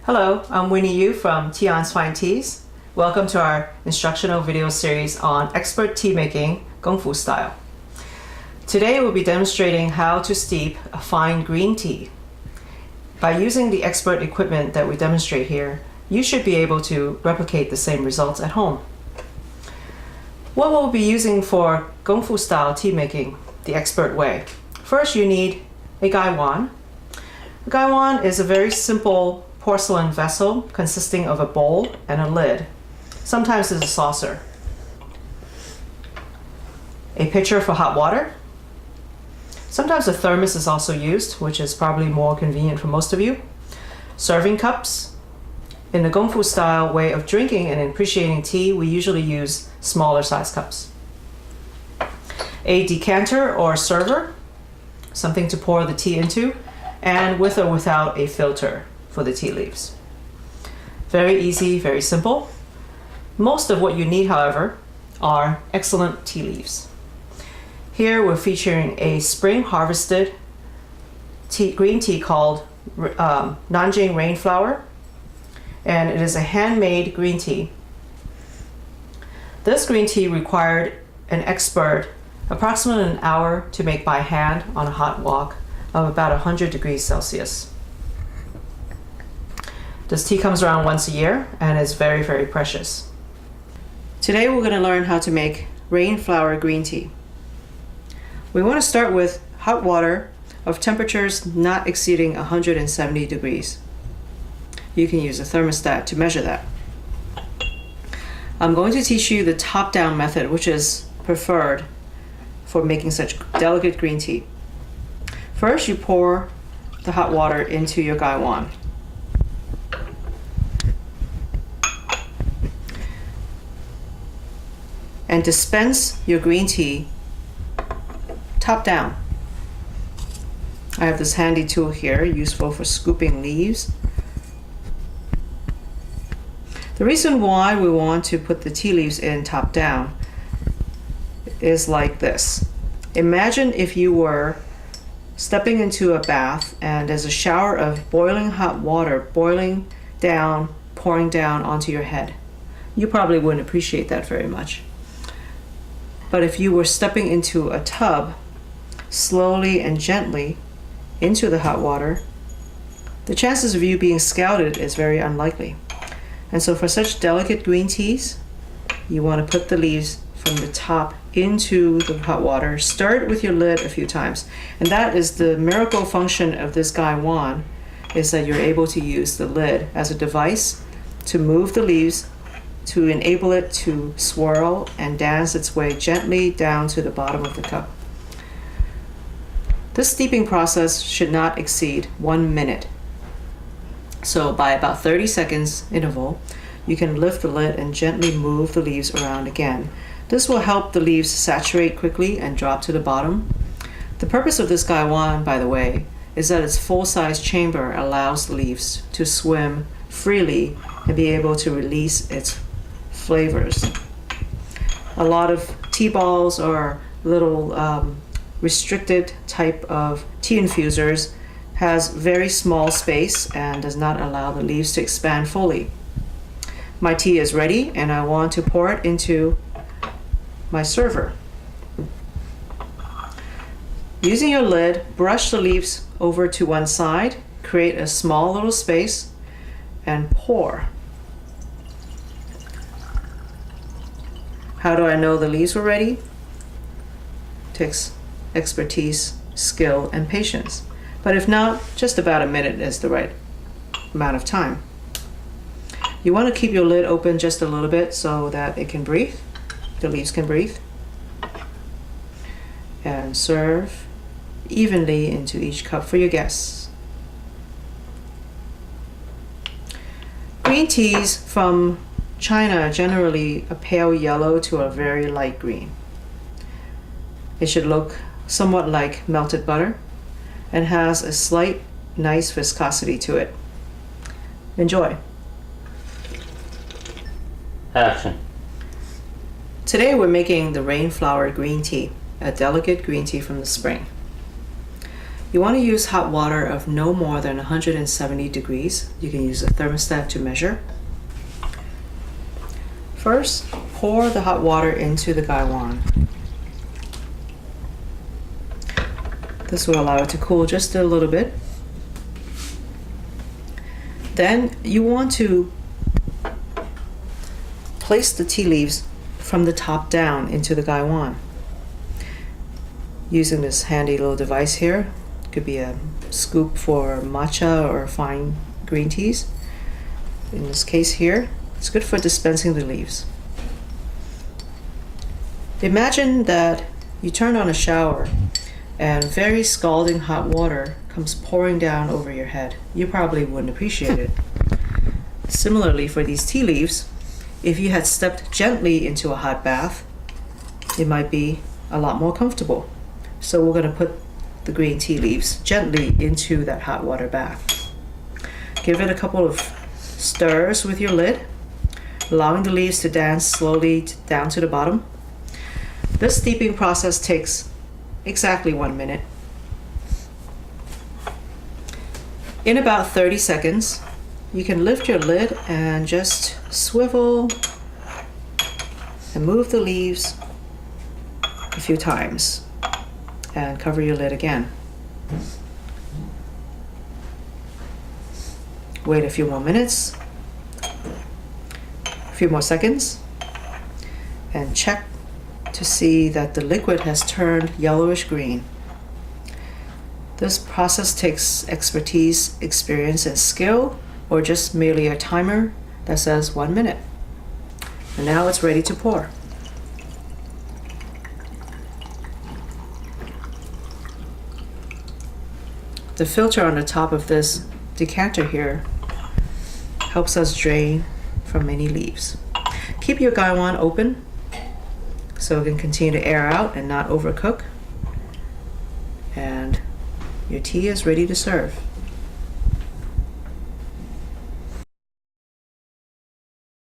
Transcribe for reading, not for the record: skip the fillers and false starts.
Hello, I'm Winnie Yu from Tian's Fine Teas. Welcome to our instructional video series on expert tea making, Kung Fu style. Today we'll be demonstrating how to steep a fine green tea. By using the expert equipment that we demonstrate here, you should be able to replicate the same results at home. What we'll be using for Kung Fu style tea making, the expert way. First, you need a gaiwan. A gaiwan is a very simple porcelain vessel consisting of a bowl and a lid. Sometimes it's a saucer. A pitcher for hot water. Sometimes a thermos is also used, which is probably more convenient for most of you. Serving cups. In the Kung Fu style way of drinking and appreciating tea, we usually use smaller size cups. A decanter or server, something to pour the tea into, and with or without a filter for the tea leaves. Very easy, very simple. Most of what you need, however, are excellent tea leaves. Here we're featuring a spring harvested green tea called Nanjing Rainflower, and it is a handmade green tea. This green tea required an expert approximately an hour to make by hand on a hot wok of about 100 degrees Celsius. This tea comes around once a year and is very, very precious. Today we're going to learn how to make rainflower green tea. We want to start with hot water of temperatures not exceeding 170 degrees. You can use a thermostat to measure that. I'm going to teach you the top-down method, which is preferred for making such delicate green tea. First, you pour the hot water into your gaiwan. And dispense your green tea top down. I have this handy tool here, useful for scooping leaves. The reason why we want to put the tea leaves in top down is like this. Imagine if you were stepping into a bath and there's a shower of boiling hot water pouring down onto your head. You probably wouldn't appreciate that very much. But if you were stepping into a tub slowly and gently into the hot water, the chances of you being scalded is very unlikely. And so for such delicate green teas, you want to put the leaves from the top into the hot water, stir it with your lid a few times. And that is the miracle function of this gaiwan, is that you're able to use the lid as a device to move the leaves to enable it to swirl and dance its way gently down to the bottom of the cup. This steeping process should not exceed 1 minute. So by about 30 seconds interval, you can lift the lid and gently move the leaves around again. This will help the leaves saturate quickly and drop to the bottom. The purpose of this gaiwan, by the way, is that its full-size chamber allows the leaves to swim freely and be able to release its flavors. A lot of tea balls or little restricted type of tea infusers has very small space and does not allow the leaves to expand fully. My tea is ready and I want to pour it into my server. Using your lid, brush the leaves over to one side, create a small little space, and pour. How do I know the leaves were ready? Takes expertise, skill, and patience. But if not, just about a minute is the right amount of time. You want to keep your lid open just a little bit so that it can breathe, the leaves can breathe. And serve evenly into each cup for your guests. Green teas from China are generally a pale yellow to a very light green. It should look somewhat like melted butter and has a slight nice viscosity to it. Enjoy. Action. Today we're making the rainflower green tea, a delicate green tea from the spring. You want to use hot water of no more than 170 degrees. You can use a thermostat to measure. First, pour the hot water into the gaiwan. This will allow it to cool just a little bit. Then you want to place the tea leaves from the top down into the gaiwan. Using this handy little device here, it could be a scoop for matcha or fine green teas. In this case here, it's good for dispensing the leaves. Imagine that you turn on a shower and very scalding hot water comes pouring down over your head. You probably wouldn't appreciate it. Similarly, for these tea leaves, if you had stepped gently into a hot bath, it might be a lot more comfortable. So we're going to put the green tea leaves gently into that hot water bath. Give it a couple of stirs with your lid, allowing the leaves to dance slowly down to the bottom. This steeping process takes exactly 1 minute. In about 30 seconds, you can lift your lid and just swivel and move the leaves a few times and cover your lid again. Wait a few more minutes, a few more seconds, and check to see that the liquid has turned yellowish green. This process takes expertise, experience, and skill, or just merely a timer that says 1 minute. And now it's ready to pour. The filter on the top of this decanter here helps us drain from any leaves. Keep your gaiwan open so it can continue to air out and not overcook. And your tea is ready to serve.